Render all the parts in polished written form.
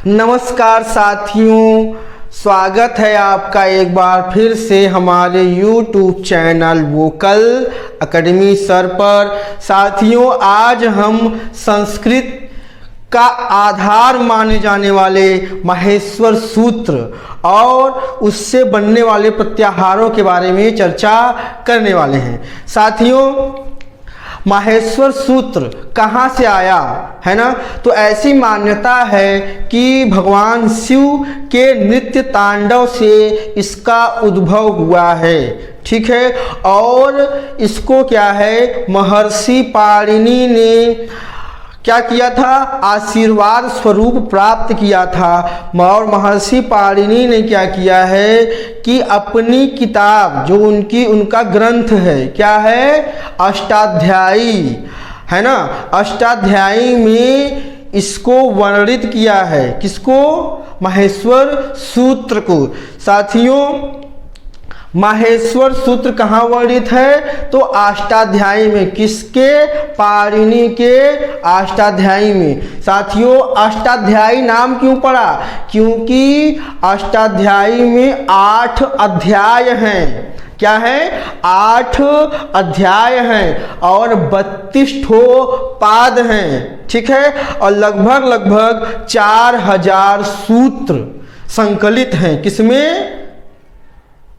नमस्कार साथियों, स्वागत है आपका एक बार फिर से हमारे YouTube channel vocal academy sir पर। साथियों, आज हम संस्कृत का आधार माने जाने वाले माहेश्वर सूत्र और उससे बनने वाले प्रत्याहारों के बारे में चर्चा करने वाले हैं। साथियों, माहेश्वर सूत्र कहाँ से आया है ना? तो ऐसी मान्यता है कि भगवान शिव के नृत्य तांडव से इसका उद्भव हुआ है। ठीक है, और इसको क्या है, महर्षि पाणिनि ने क्या किया था, आशीर्वाद स्वरूप प्राप्त किया था। और महर्षि पाणिनि ने क्या किया है कि अपनी किताब जो उनका ग्रंथ है, क्या है, अष्टाध्यायी है ना, अष्टाध्यायी में इसको वर्णित किया है। किसको? माहेश्वर सूत्र को। साथियों, माहेश्वर सूत्र कहाँ वर्णित है? तो अष्टाध्यायी में। किसके? पाणिनि के अष्टाध्यायी में। साथियों, अष्टाध्यायी नाम क्यों पड़ा? क्योंकि अष्टाध्यायी में 8 अध्याय हैं। क्या है? 8 अध्याय हैं और 32 ठो पाद हैं। ठीक है, और लगभग 4000 सूत्र संकलित हैं। किसमें?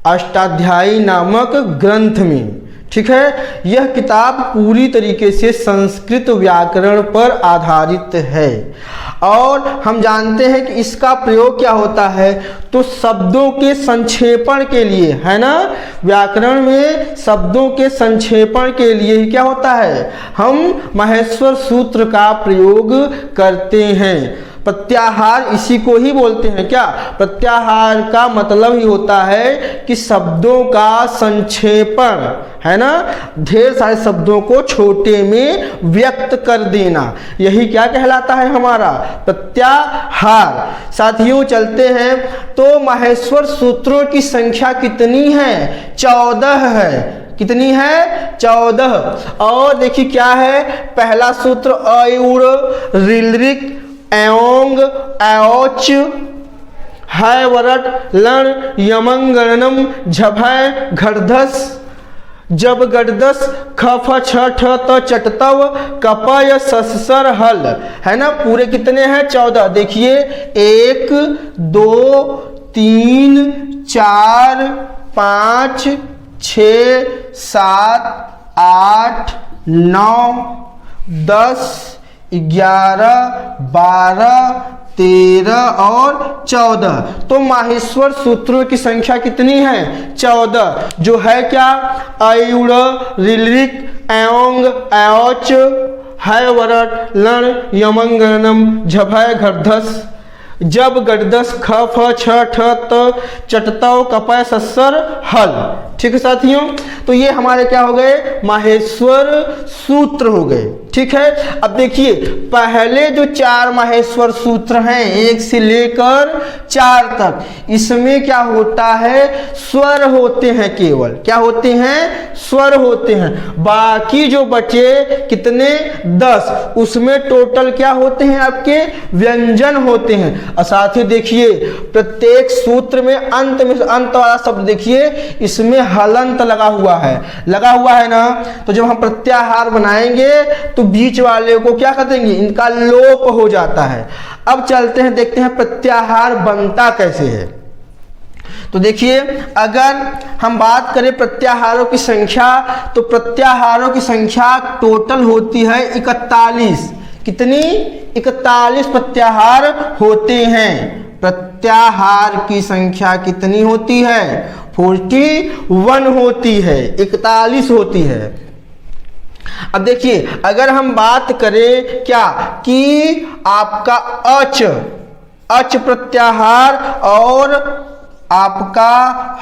अष्टाध्यायी नामक ग्रंथ में। ठीक है, यह किताब पूरी तरीके से संस्कृत व्याकरण पर आधारित है और हम जानते हैं कि इसका प्रयोग क्या होता है, तो शब्दों के संक्षेपण के लिए, है ना। व्याकरण में शब्दों के संक्षेपण के लिए क्या होता है, हम माहेश्वर सूत्र का प्रयोग करते हैं। प्रत्याहार इसी को ही बोलते हैं। क्या? प्रत्याहार का मतलब ही होता है कि शब्दों का संक्षेपण, है ना, ढेर सारे शब्दों को छोटे में व्यक्त कर देना, यही क्या कहलाता है, हमारा प्रत्याहार। साथियों, चलते हैं तो माहेश्वर सूत्रों की संख्या कितनी है? 14 है। कितनी है? 14। और देखिए क्या है, पहला सूत्र अयुर रिलरिक एओंग एओच है वरट लण यमंगणनम झभय घरधस जब गडदस खफ छ ठ त चटतव कपय ससर हल, है ना। पूरे कितने हैं? 14। देखिए, 1 2 3 4 5 6 7 8 9 10 11 12 13 और 14। तो माहेश्वर सूत्रों की संख्या कितनी है? 14। जो है क्या, अयुड़ रिलरिक एओंग एओच है वरट लण यमंगणनम झभय घरधस जब गडदस ख फ छ ठ त चटतव कपय सस्सर हल। ठीक है साथियों, तो ये हमारे क्या हो गए, माहेश्वर सूत्र हो गए। ठीक है, अब देखिए पहले जो 4 माहेश्वर सूत्र हैं 1 से लेकर 4 तक, इसमें क्या होता है, स्वर होते हैं केवल। क्या होते हैं? स्वर होते हैं। बाकी जो बचे कितने, 10, उसमें टोटल क्या होते हैं, आपके व्यंजन होते हैं। और साथ ही देखिए प्रत्येक सूत्र में अंत वाला शब्द देखिए, इसमें हलंत लगा हुआ है ना। तो जब हम प्रत्याहार बनाएंगे तो बीच वाले को क्या कर देंगे, इनका लोप हो जाता है। अब चलते हैं, देखते हैं प्रत्याहार बनता कैसे है। तो देखिए, अगर हम बात करें प्रत्याहारों की संख्या, तो प्रत्याहारों की संख्या टोटल होती है 41। कितनी? 41 प्रत्याहार होते हैं। प्रत्याहार की संख्या कितनी होती है? 41 होती है, 41 होती है। अब देखिए, अगर हम बात करें क्या कि आपका अच प्रत्याहार और आपका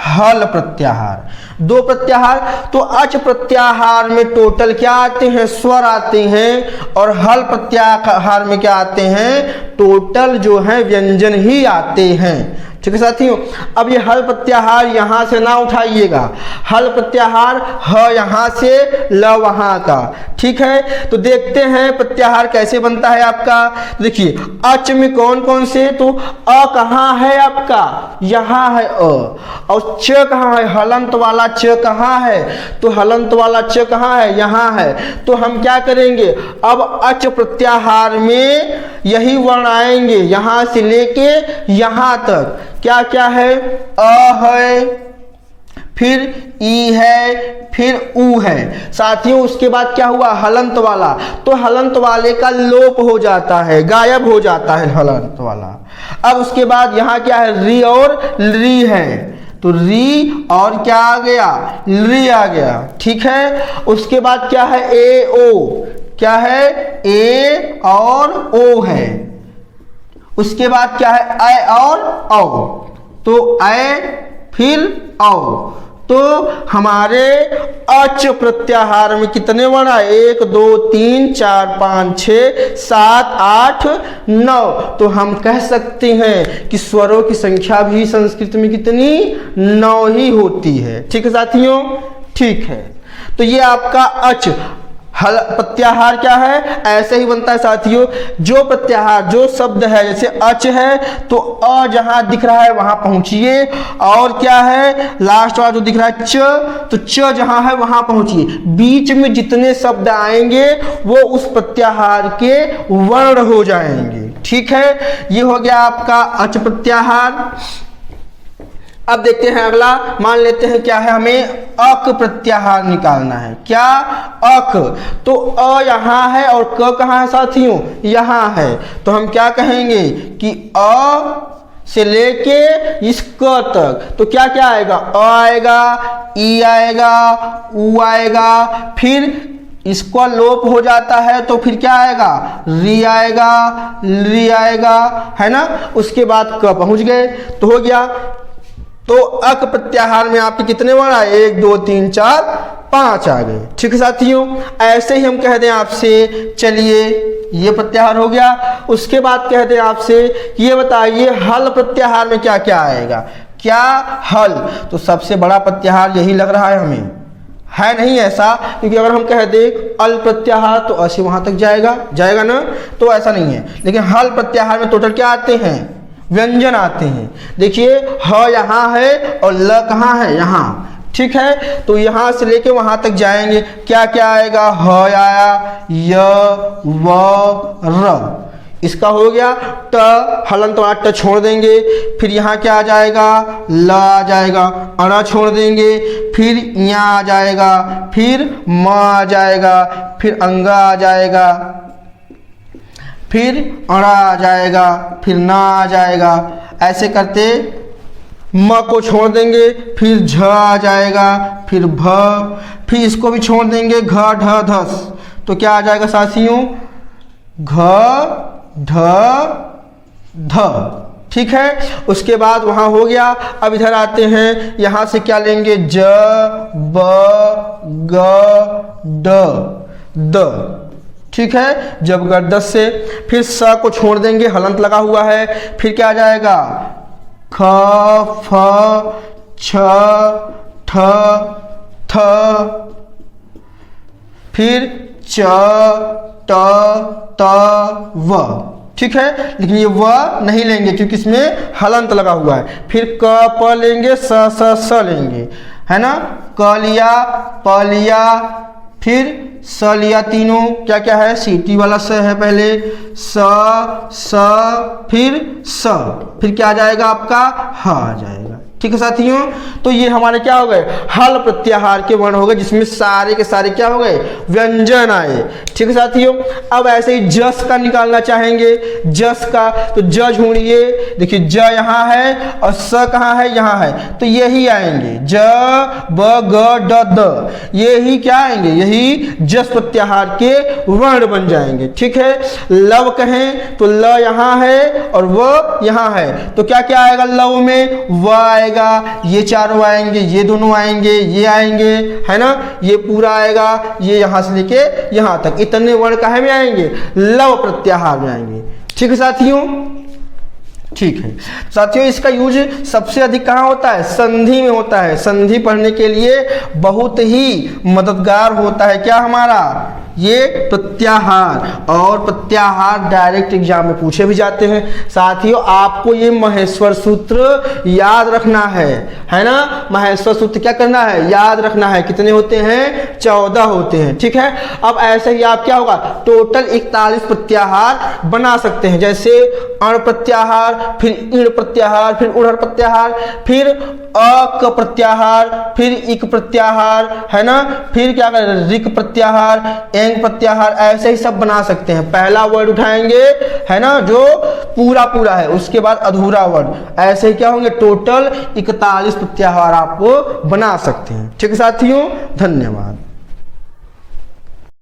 हल प्रत्याहार, 2 प्रत्याहार। तो अच प्रत्याहार में टोटल क्या आते हैं, स्वर आते हैं, और हल प्रत्याहार में क्या आते हैं, टोटल जो है व्यंजन ही आते हैं। ठीक है साथियों। अब ये हल प्रत्याहार यहाँ से ना उठाइएगा, हल प्रत्याहार ह यहाँ से ल वहाँ का, ठीक है। तो देखते हैं प्रत्याहार कैसे बनता है आपका। देखिए अच में कौन कौन से, तो अ कहाँ है आपका, यहाँ है अ, और च कहाँ है, हलंत वाला च कहाँ है, तो हलंत वाला च कहाँ है, यहाँ है। तो हम क्या करेंगे, अब अच प्रत्याहार में यही वर्ण आएंगे, यहाँ से लेके यहाँ तक। क्या क्या है, अ है, फिर ई है, फिर ऊ है। साथियों उसके बाद क्या हुआ, हलंत वाला, तो हलंत वाले का लोप हो जाता है, गायब हो जाता है हलंत वाला। अब उसके बाद यहाँ क्या है, री और री है, तो री और क्या आ गया, री आ गया, ठीक है। उसके बाद क्या है, ए ओ, क्या है, ए और ओ है। उसके बाद क्या है, ऐ और औ, तो ऐ फिर औ। तो हमारे अच प्रत्याहार में कितने वर्ण आए, 1 2 3 4 5 6 7 8 9। तो हम कह सकते हैं कि स्वरों की संख्या भी संस्कृत में कितनी, 9 ही होती है, ठीक है साथियों। ठीक है, तो ये आपका अच हल प्रत्याहार क्या है, ऐसे ही बनता है साथियों। जो प्रत्याहार, जो शब्द है, जैसे अच है तो अ जहां दिख रहा है वहां पहुंचिए, और क्या है लास्ट वाला जो दिख रहा है च, तो च जहां है वहां पहुंचिए। बीच में जितने शब्द आएंगे वो उस प्रत्याहार के वर्ण हो जाएंगे, ठीक है। ये हो गया आपका अच प्रत्याहार। अब देखते हैं अगला, मान लेते हैं क्या है, हमें अक प्रत्याहार निकालना है। क्या, अक, तो अ यहाँ है और क कहाँ है साथियों, यहाँ है। तो हम क्या कहेंगे कि अ से लेके इस क तक, तो क्या क्या आएगा, अ आएगा, ई आएगा, ऊ आएगा, फिर इसका लोप हो जाता है तो फिर क्या आएगा, री आएगा, री आएगा, है ना। उसके बाद क पहुंच गए तो हो गया। तो अक प्रत्याहार में आपके कितने वर्ण आए, 1 2 3 4 5 आ गए, ठीक है साथियों। ऐसे ही हम कह दें आपसे, चलिए ये प्रत्याहार हो गया। उसके बाद कह दें आपसे, ये बताइए हल प्रत्याहार में क्या क्या आएगा। क्या, हल, तो सबसे बड़ा प्रत्याहार यही लग रहा है हमें, है नहीं ऐसा, क्योंकि अगर हम कह दें अल प्रत्याहार तो अ से वहां तक जाएगा ना, तो ऐसा नहीं है। लेकिन हल प्रत्याहार में टोटल क्या आते हैं, व्यंजन आते हैं। देखिए ह यहाँ है और ल कहाँ है, यहाँ, ठीक है। तो यहाँ से लेके वहां तक जाएंगे, क्या क्या आएगा, ह आया, य व र, इसका हो गया। ट हलंत वाला ट छोड़ देंगे, फिर यहाँ क्या आ जाएगा, ल आ जाएगा, अड़ा छोड़ देंगे, फिर यहाँ आ जाएगा, फिर म आ जाएगा, फिर अंगा आ जाएगा, फिर अड़ा आ जाएगा, फिर ना आ जाएगा। ऐसे करते म को छोड़ देंगे, फिर झ आ जाएगा, फिर भ, फिर इसको भी छोड़ देंगे, घ ढ धस, तो क्या आ जाएगा साथियों, घ ढ ध, ठीक है। उसके बाद वहां हो गया। अब इधर आते हैं, यहां से क्या लेंगे, ज ब ग ड द, ठीक है, जब गर्दस से। फिर स को छोड़ देंगे, हलंत लगा हुआ है, फिर क्या आ जाएगा, ख फ छ ठ थ, फिर च ट त व, ठीक है। लेकिन ये व नहीं लेंगे क्योंकि इसमें हलंत लगा हुआ है। फिर क प लेंगे, स लेंगे, है ना, क लिया, प लिया, फिर स लिया, तीनों क्या क्या है, सीटी वाला स है पहले, स फिर क्या आ जाएगा आपका, ह आ जाएगा, ठीक है साथियों। तो ये हमारे क्या हो गए, हल प्रत्याहार के वर्ण हो गए, जिसमें सारे के सारे क्या हो गए, व्यंजन आए, ठीक है साथियों। अब ऐसे ही जस का निकालना चाहेंगे, जस का, तो ज ढूंढिए। देखिए ज यहाँ है और स कहाँ है, यहाँ है, तो यही आएंगे, ज ब ग ड द, यही क्या आएंगे, यही जस प्रत्याहार के वर्ण बन जाएंगे, ठीक है। लव कहें तो ल यहाँ है और व यहाँ है, तो क्या क्या आएगा, लव में व आएगा, ये चारों आएंगे, ये दोनों आएंगे, ये आएंगे, है ना, ये पूरा आएगा, ये यहाँ से लेके यहाँ तक, इतने वर्ण काहे में आएंगे, लव प्रत्याहार में आएंगे, ठीक है साथियों। ठीक है साथियों, इसका यूज सबसे अधिक कहाँ होता है? संधि में होता है। संधि पढ़ने के लिए बहुत ही मददगार होता है क्या हमारा ये प्रत्याहार, और प्रत्याहार डायरेक्ट एग्जाम में पूछे भी जाते हैं। साथियों आपको ये महेश्वर सूत्र याद रखना है ना। महेश्वर सूत्र क्या करना है? याद रखना है। कितने होते हैं? 14 होते हैं। ठीक है, अब ऐसे ही आप क्या होगा टोटल 41 प्रत्याहार बना सकते हैं, जैसे अण प्रत्याहार, फिर इण प्रत्याहार, फिर उड़र प्रत्याहार, फिर अक प्रत्याहार, फिर इक प्रत्याहार, है ना, फिर क्या करें रिक प्रत्याहार, एंग प्रत्याहार, ऐसे ही सब बना सकते हैं। पहला वर्ड उठाएंगे है ना जो पूरा पूरा है, उसके बाद अधूरा वर्ड, ऐसे ही क्या होंगे टोटल 41 प्रत्याहार आपको बना सकते हैं। ठीक है साथियों, धन्यवाद।